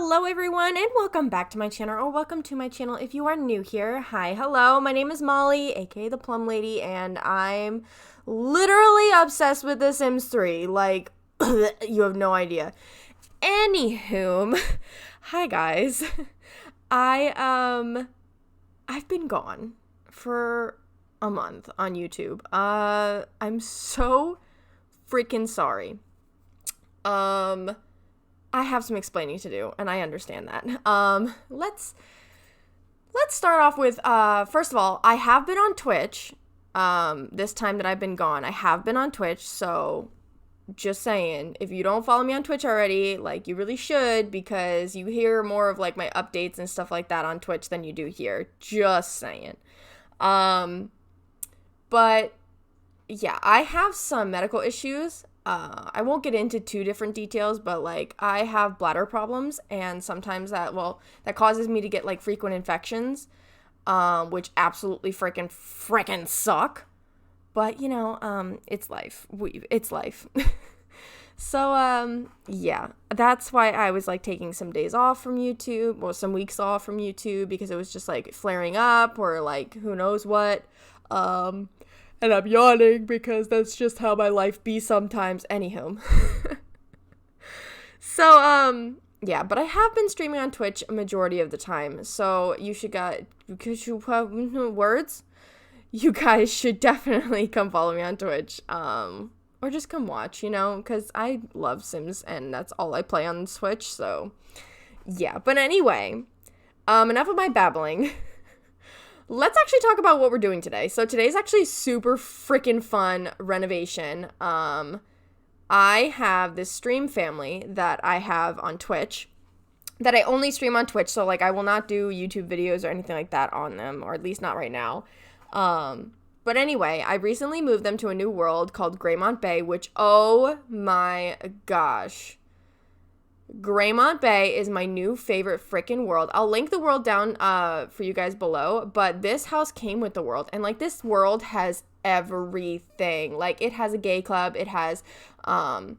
Hello everyone and welcome back to my channel, or welcome to my channel if you are new here. Hi, hello, my name is Molly, aka the Plum Lady, and I'm literally obsessed with The Sims 3, like, you have no idea. Anywho, hi guys, I've been gone for a month on YouTube. I'm so freaking sorry. I have some explaining to do, and I understand that. Let's start off with, first of all, I have been on Twitch, this time that I've been gone. I have been on Twitch, so just saying, if you don't follow me on Twitch already, like, you really should, because you hear more of, like, my updates and stuff like that on Twitch than you do here. Just saying. But, yeah, I have some medical issues. I won't get into too different details, but, like, I have bladder problems, and sometimes that causes me to get, like, frequent infections, which absolutely frickin' suck. But, you know, it's life. It's life. So, yeah, that's why I was, like, taking some days off from YouTube, or some weeks off from YouTube, because it was just, like, flaring up, or, like, who knows what. And I'm yawning because that's just how my life be sometimes. Anywho. So, yeah, but I have been streaming on Twitch a majority of the time. So because you have words, you guys should definitely come follow me on Twitch. Or just come watch, you know, because I love Sims and that's all I play on Twitch. So, yeah. But anyway, enough of my babbling. Let's actually talk about what we're doing today. So today's actually super freaking fun renovation. I have this stream family that I have on Twitch that I only stream on Twitch. So, like, I will not do YouTube videos or anything like that on them, or at least not right now. But anyway, I recently moved them to a new world called Greymont Bay, which, oh my gosh. Greymont Bay is my new favorite freaking world. I'll link the world down for you guys below, but this house came with the world, and, like, this world has everything. Like, it has a gay club, it has an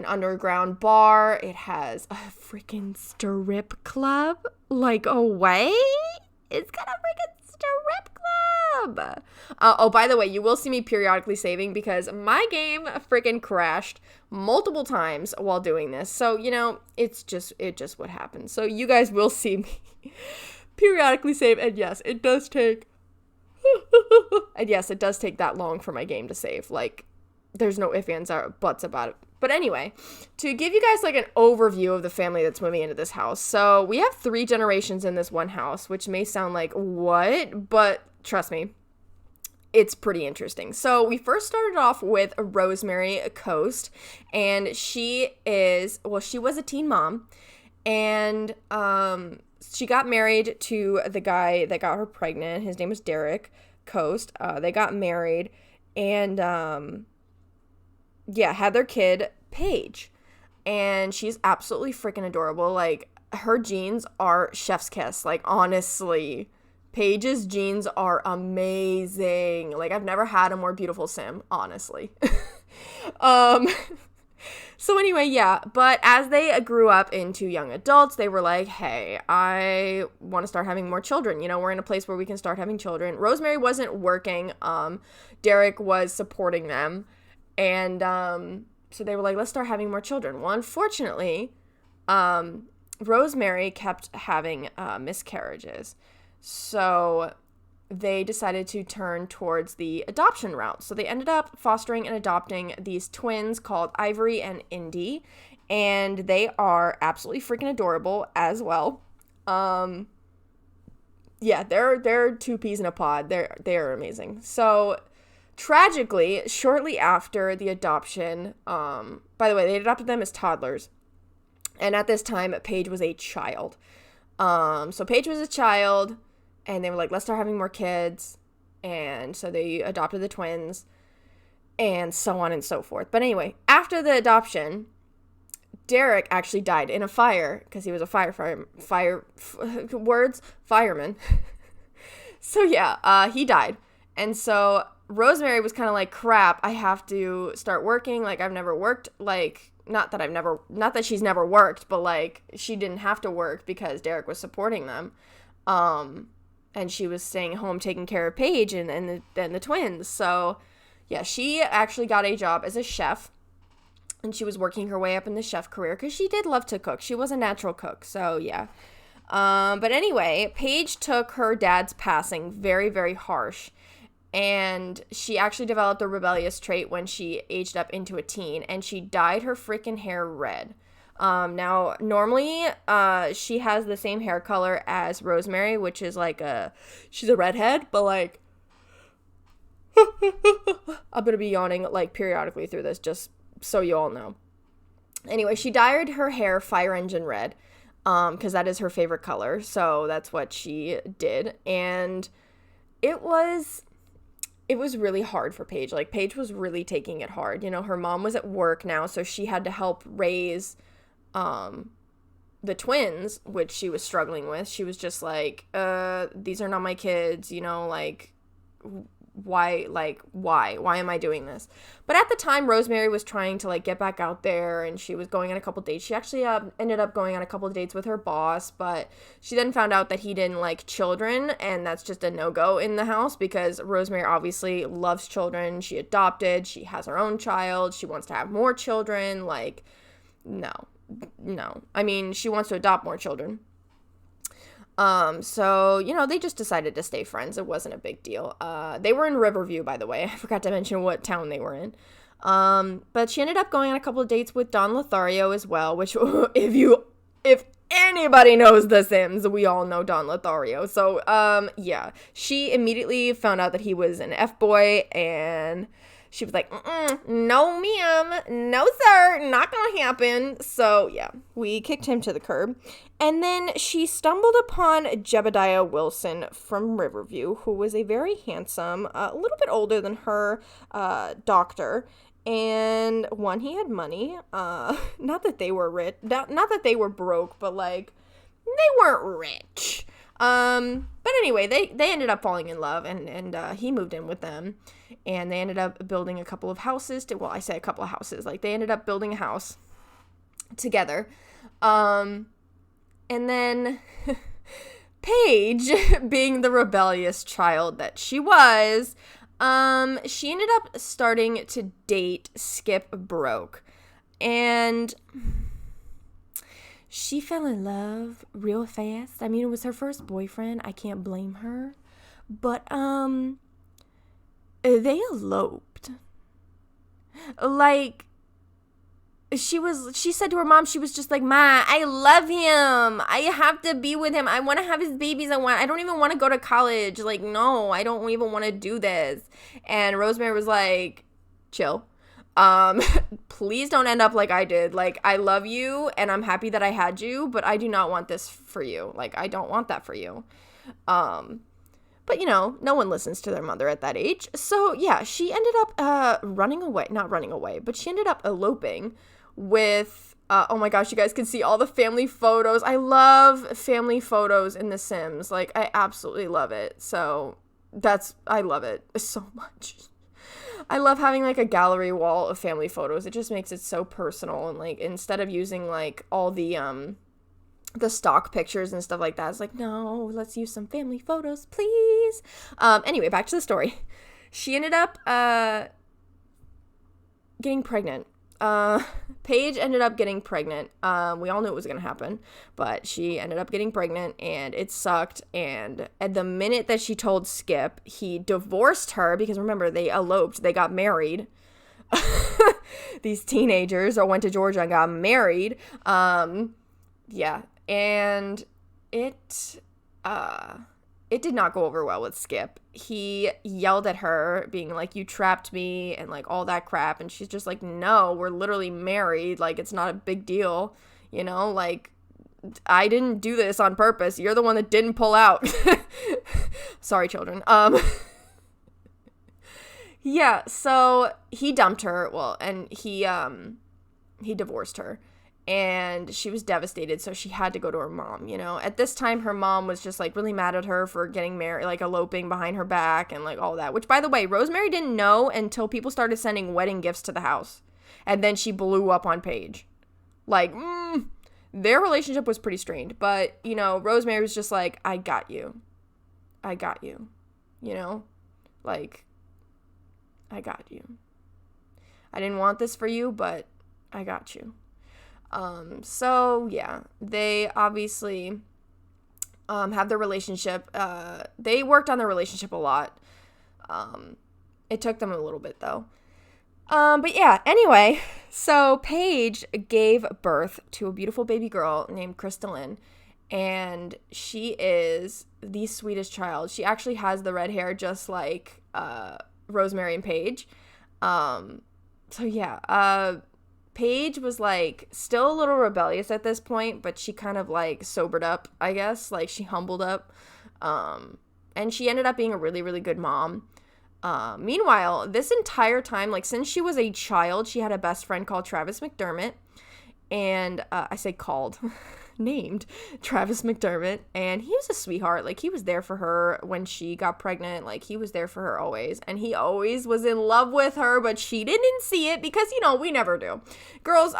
underground bar, it has a freaking strip club. Like, oh wait, it's got a freaking strip club. Oh, by the way, you will see me periodically saving because my game freaking crashed multiple times while doing this. So, you know, it just what happens. So you guys will see me periodically save, and yes, it does take that long for my game to save. Like, there's no ifs, ands, or buts about it. But anyway, to give you guys, like, an overview of the family that's moving into this house. So we have 3 generations in this one house, which may sound like, what? But trust me, it's pretty interesting. So we first started off with Rosemary Coast, and she was a teen mom, and she got married to the guy that got her pregnant. His name was Derek Coast. They got married, and had their kid, Paige, and she's absolutely freaking adorable. Like, her genes are chef's kiss. Like, honestly, Paige's genes are amazing. Like, I've never had a more beautiful sim, honestly. So anyway, yeah, but as they grew up into young adults, they were like, hey, I want to start having more children. You know, we're in a place where we can start having children. Rosemary wasn't working. Derek was supporting them. And so they were like, let's start having more children. Well, unfortunately, Rosemary kept having miscarriages. So they decided to turn towards the adoption route. So they ended up fostering and adopting these twins called Ivory and Indy. And they are absolutely freaking adorable as well. Yeah, they're 2 peas in a pod. They're amazing. So tragically, shortly after the adoption, by the way, they adopted them as toddlers. And at this time, Paige was a child. So Paige was a child, and they were like, let's start having more kids. And so they adopted the twins, and so on and so forth. But anyway, after the adoption, Derek actually died in a fire, because he was a fireman. So yeah, he died. And so Rosemary was kind of like, crap, I have to start working. Like, I've never worked, like, not that she's never worked, but like she didn't have to work because Derek was supporting them. And she was staying home taking care of Paige and the twins. So yeah, she actually got a job as a chef, and she was working her way up in the chef career because she did love to cook. She was a natural cook. So yeah. But anyway, Paige took her dad's passing very, very harsh. And she actually developed a rebellious trait when she aged up into a teen, and she dyed her freaking hair red. Now, normally, she has the same hair color as Rosemary, which is like she's a redhead, but like, I'm gonna be yawning like periodically through this, just so you all know. Anyway, she dyed her hair fire engine red, because that is her favorite color, so that's what she did, and it was really hard for Paige. Like, Paige was really taking it hard. You know, her mom was at work now, so she had to help raise the twins, which she was struggling with. She was just like, these are not my kids, you know, like, why am I doing this? But at the time, Rosemary was trying to like get back out there, and she was going on a couple dates. She actually ended up going on a couple of dates with her boss, but she then found out that he didn't like children, and that's just a no-go in the house because Rosemary obviously loves children. She adopted, she has her own child, she wants to have more children. Like, no. I mean, she wants to adopt more children. So, you know, they just decided to stay friends. It wasn't a big deal. They were in Riverview, by the way. I forgot to mention what town they were in. But she ended up going on a couple of dates with Don Lothario as well, which if anybody knows The Sims, we all know Don Lothario. So, yeah, she immediately found out that he was an F-boy, and she was like, no, ma'am, no, sir, not gonna happen. So, yeah, we kicked him to the curb. And then she stumbled upon Jebediah Wilson from Riverview, who was a very handsome, a little bit older than her, doctor. And one, he had money. Not that they were rich, not that they were broke, but like, they weren't rich. But anyway, they ended up falling in love, and he moved in with them, and they ended up building a couple of houses I say a couple of houses, like they ended up building a house together. And then Paige, being the rebellious child that she was, she ended up starting to date Skip Broke, and she fell in love real fast. I mean, it was her first boyfriend. I can't blame her. But, they eloped. Like, she said to her mom, she was just like, Ma, I love him. I have to be with him. I want to have his babies. I don't even want to go to college. Like, no, I don't even want to do this. And Rosemary was like, chill. Please don't end up like I did. Like, I love you and I'm happy that I had you, but I do not want this for you. Like, I don't want that for you. But you know, no one listens to their mother at that age. So yeah, she ended up, not running away, but she ended up eloping with, oh my gosh, you guys can see all the family photos. I love family photos in The Sims. Like, I absolutely love it. So I love it so much. I love having like a gallery wall of family photos. It just makes it so personal, and like instead of using like all the stock pictures and stuff like that, it's like, no, let's use some family photos, please. Anyway, back to the story. She ended up getting pregnant. Paige ended up getting pregnant. We all knew it was gonna happen, but she ended up getting pregnant, and it sucked. And at the minute that she told Skip, he divorced her, because remember, they eloped, they got married. These teenagers went to Georgia and got married. Yeah, and it did not go over well with Skip. He yelled at her, being like, you trapped me, and like all that crap. And she's just like, no, we're literally married. Like, it's not a big deal. You know, like, I didn't do this on purpose. You're the one that didn't pull out. Sorry, children. Yeah, so he dumped her. Well, and he divorced her. And she was devastated, so she had to go to her mom, you know. At this time, her mom was just, like, really mad at her for getting married, like, eloping behind her back and, like, all that. Which, by the way, Rosemary didn't know until people started sending wedding gifts to the house. And then she blew up on Paige. Like, their relationship was pretty strained. But, you know, Rosemary was just like, I got you. I got you. You know? Like, I got you. I didn't want this for you, but I got you. So, yeah. They obviously have their relationship. They worked on their relationship a lot. It took them a little bit, though. But yeah, anyway, so Paige gave birth to a beautiful baby girl named Crystalline, and she is the sweetest child. She actually has the red hair just like Rosemary and Paige. So yeah, Paige was like still a little rebellious at this point, but she kind of like sobered up, I guess. Like she humbled up, and she ended up being a really, really good mom. Meanwhile, this entire time, like since she was a child, she had a best friend called Travis McDermott, and I say called, named Travis McDermott, and he was a sweetheart. Like he was there for her when she got pregnant. Like he was there for her always, and he always was in love with her, but she didn't see it because, you know, we never do. Girls,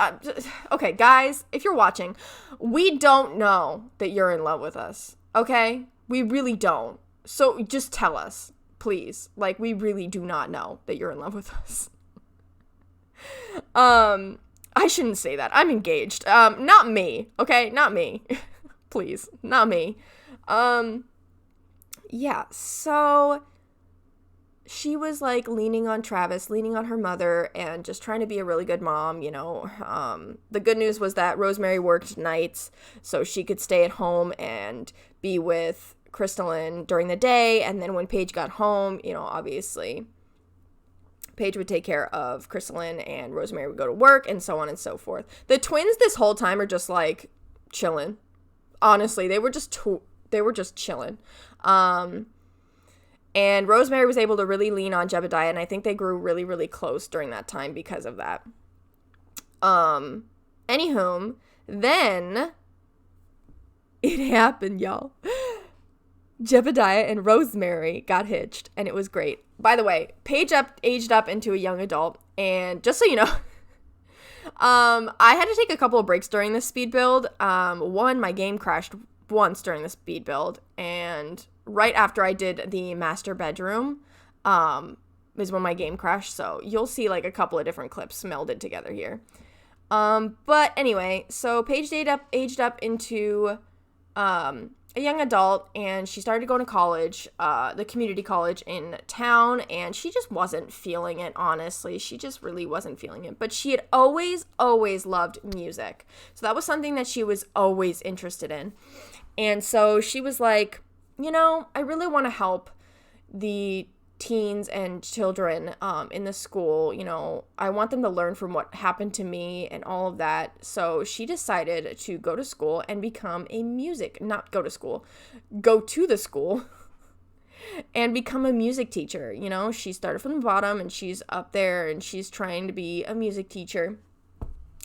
okay, guys, if you're watching, we don't know that you're in love with us, okay? We really don't. So just tell us. Please. Like, we really do not know that you're in love with us. I shouldn't say that. I'm engaged. Not me. Okay? Not me. Please. Not me. Yeah. So she was like leaning on Travis, leaning on her mother, and just trying to be a really good mom, you know. The good news was that Rosemary worked nights, so she could stay at home and be with Crystalline during the day, and then when Paige got home, you know, obviously Paige would take care of Crystalline and Rosemary would go to work, and so on and so forth. The twins this whole time are just like chilling. Honestly, they were just chilling. And Rosemary was able to really lean on Jebediah, and I think they grew really, really close during that time because of that. Anywho, then it happened, y'all. Jebediah and Rosemary got hitched, and it was great. By the way, Paige aged up into a young adult, and just so you know, I had to take a couple of breaks during this speed build. One, my game crashed once during the speed build, and right after I did the master bedroom, is when my game crashed, so you'll see like a couple of different clips melded together here. But anyway, so Paige aged up into a young adult, and she started going to college, the community college in town, and she just wasn't feeling it, honestly. She just really wasn't feeling it. But she had always loved music. So that was something that she was always interested in. And so she was like, you know, I really want to help the teens and children in the school. You know, I want them to learn from what happened to me and all of that. So she decided to go to school and become go to the school and become a music teacher. You know, she started from the bottom and she's up there and she's trying to be a music teacher.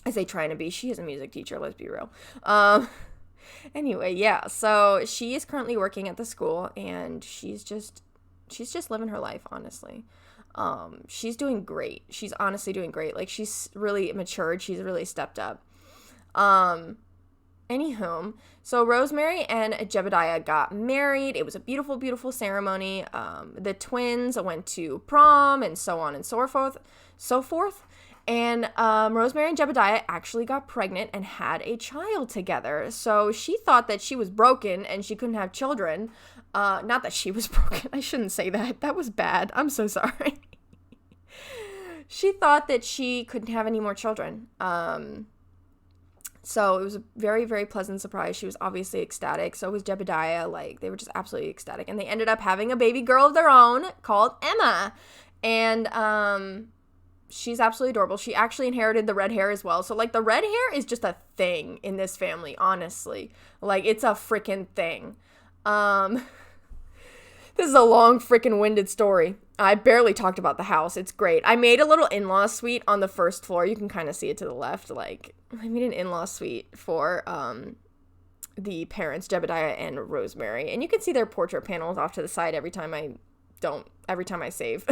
I say trying to be, she is a music teacher, let's be real. Anyway, yeah, so she is currently working at the school, and she's just living her life, honestly. She's doing great. She's honestly doing great. Like, she's really matured. She's really stepped up. Anywho, so Rosemary and Jebediah got married. It was a beautiful, beautiful ceremony. The twins went to prom and so on and so forth. And Rosemary and Jebediah actually got pregnant and had a child together. So she thought that she was broken and she couldn't have children. Not that she was broken. I shouldn't say that. That was bad. I'm so sorry. She thought that she couldn't have any more children. So it was a very, very pleasant surprise. She was obviously ecstatic. So was Jebediah. Like, they were just absolutely ecstatic. And they ended up having a baby girl of their own called Emma. And she's absolutely adorable. She actually inherited the red hair as well. So, like, the red hair is just a thing in this family, honestly. Like, it's a freaking thing. This is a long freaking winded story. I barely talked about the house. It's great. I made a little in-law suite on the first floor. You can kind of see it to the left. Like, I made an in-law suite for the parents, Jebediah and Rosemary. And you can see their portrait panels off to the side every time I save.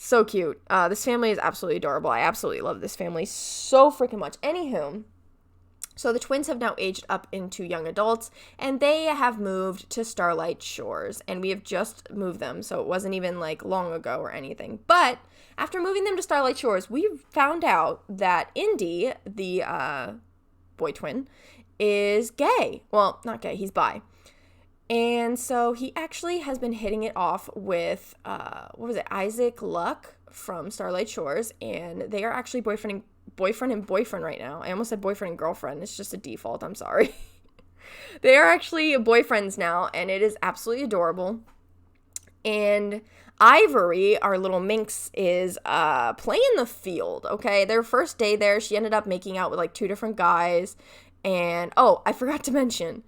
So cute. This family is absolutely adorable. I absolutely love this family so freaking much. Anywho, so the twins have now aged up into young adults, and they have moved to Starlight Shores, and we have just moved them, so it wasn't even like long ago or anything. But after moving them to Starlight Shores, we found out that Indy, the boy twin, is gay. Well, not gay, he's bi. And so he actually has been hitting it off with, Isaac Luck from Starlight Shores, and they are actually boyfriend and boyfriend right now. I almost said boyfriend and girlfriend. It's just a default. I'm sorry. They are actually boyfriends now, and it is absolutely adorable. And Ivory, our little minx, is playing the field, okay? Their first day there, she ended up making out with, like, 2 different guys. And, oh, I forgot to mention,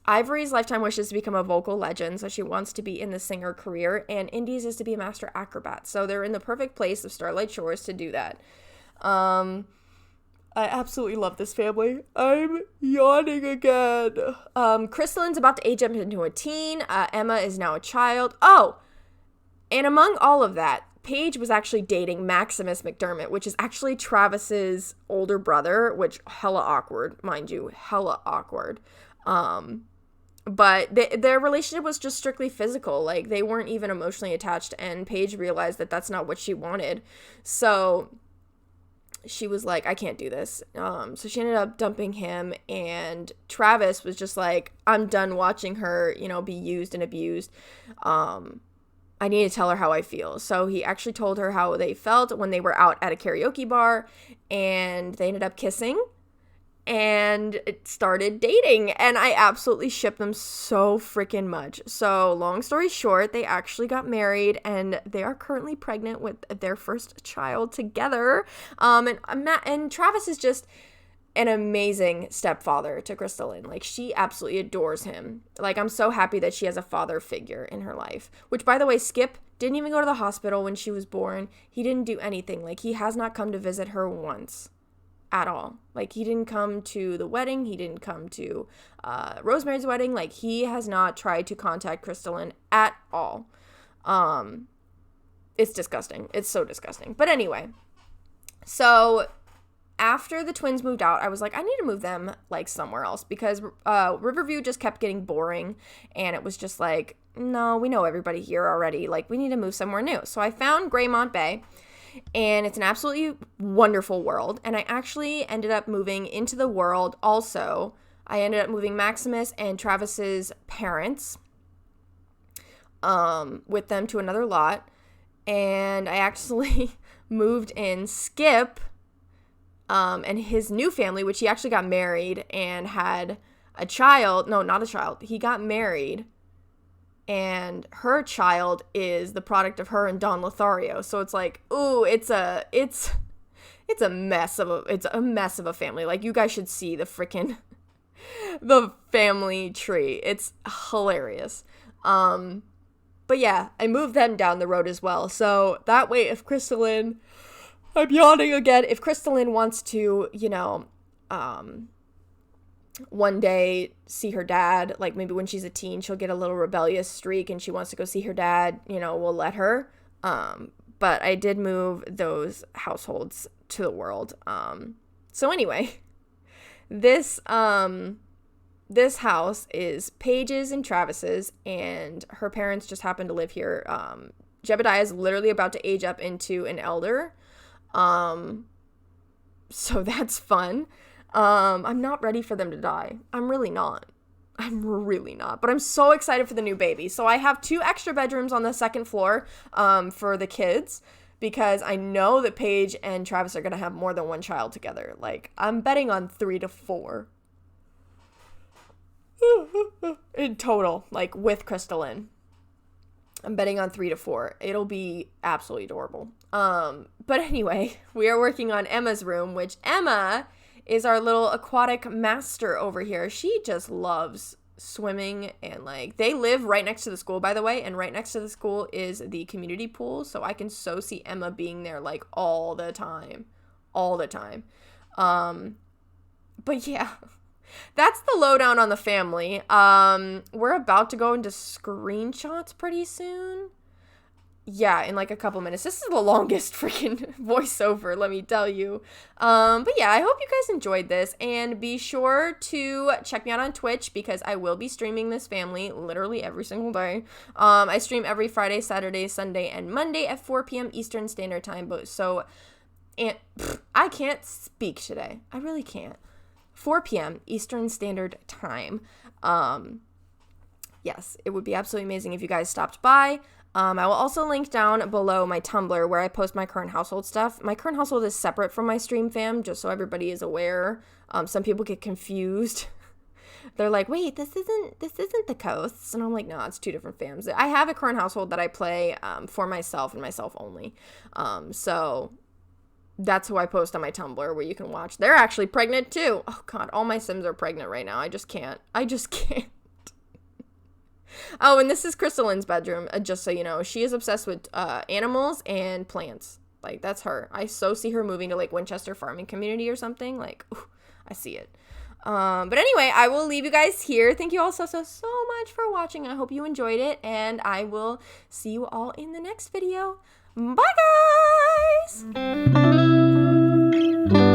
Ivory's lifetime wish is to become a vocal legend, so she wants to be in the singer career, and Indy's is to be a master acrobat. So they're in the perfect place of Starlight Shores to do that. I absolutely love this family. I'm yawning again. Crystalline's about to age up into a teen. Emma is now a child. Oh, and among all of that, Paige was actually dating Maximus McDermott, which is actually Travis's older brother, which hella awkward, mind you, hella awkward. But their relationship was just strictly physical. Like, they weren't even emotionally attached, and Paige realized that that's not what she wanted. So she was like, I can't do this. So she ended up dumping him, and Travis was just like, I'm done watching her, be used and abused. I need to tell her how I feel. So he actually told her how they felt when they were out at a karaoke bar, and they ended up kissing and started dating, and I absolutely ship them so freaking much. So long story short, they actually got married, and they are currently pregnant with their first child together. And Travis is just an amazing stepfather to Crystalline. Like, she absolutely adores him. Like, I'm so happy that she has a father figure in her life. Which, by the way, Skip didn't even go to the hospital when she was born. He didn't do anything. Like, he has not come to visit her once. At all. Like, he didn't come to the wedding. He didn't come to Rosemary's wedding. Like, he has not tried to contact Crystalline at all. It's disgusting. It's so disgusting. But anyway, so after the twins moved out, I was like, I need to move them, like, somewhere else, because Riverview just kept getting boring, and it was just like, no, we know everybody here already. Like, we need to move somewhere new. So I found Greymont Bay, and it's an absolutely wonderful world, and I actually ended up moving into the world also. I ended up moving Maximus and Travis's parents with them to another lot, and I actually moved in Skip and his new family, which he actually got married and had a child. No, not a child. He got married, and her child is the product of her and Don Lothario. So it's like, ooh, it's a mess of a family. Like, you guys should see the family tree. It's hilarious. But yeah, I moved them down the road as well. So that way, if Crystalline, I'm yawning again. If Crystalline wants to, one day see her dad, like maybe when she's a teen, she'll get a little rebellious streak and she wants to go see her dad, we'll let her. But I did move those households to the world. So anyway, this house is Paige's and Travis's, and her parents just happen to live here. Jebediah is literally about to age up into an elder. So that's fun. I'm not ready for them to die. I'm really not. But I'm so excited for the new baby. So I have 2 extra bedrooms on the second floor for the kids, because I know that Paige and Travis are going to have more than one child together. Like, I'm betting on 3 to 4 in total, like with Crystalline. I'm betting on 3 to 4. It'll be absolutely adorable. But anyway, we are working on Emma's room, which Emma is our little aquatic master over here. She just loves swimming, and like, they live right next to the school, by the way, and right next to the school is the community pool, so I can so see Emma being there like all the time. But yeah, that's the lowdown on the family. We're about to go into screenshots pretty soon. yeah, in like a couple minutes. This is the longest freaking voiceover, let me tell you. But yeah, I hope you guys enjoyed this, and be sure to check me out on Twitch because I will be streaming this family literally every single day. I stream every Friday, Saturday, Sunday, and Monday at 4 p.m. Eastern Standard Time. I can't speak today. I really can't. 4 p.m. Eastern Standard Time. Yes, it would be absolutely amazing if you guys stopped by. I will also link down below my Tumblr where I post my current household stuff. My current household is separate from my stream fam, just so everybody is aware. Some people get confused. They're like, wait, this isn't the coasts. And I'm like, no, it's two different fams. I have a current household that I play for myself and myself only. So that's who I post on my Tumblr where you can watch. They're actually pregnant too. Oh God, all my Sims are pregnant right now. I just can't. Oh, and this is Crystalline's bedroom, just so you know. She is obsessed with animals and plants. Like, that's her. I so see her moving to, like, Winchester Farming Community or something. Like, ooh, I see it. But anyway, I will leave you guys here. Thank you all so much for watching. I hope you enjoyed it, and I will see you all in the next video. Bye, guys!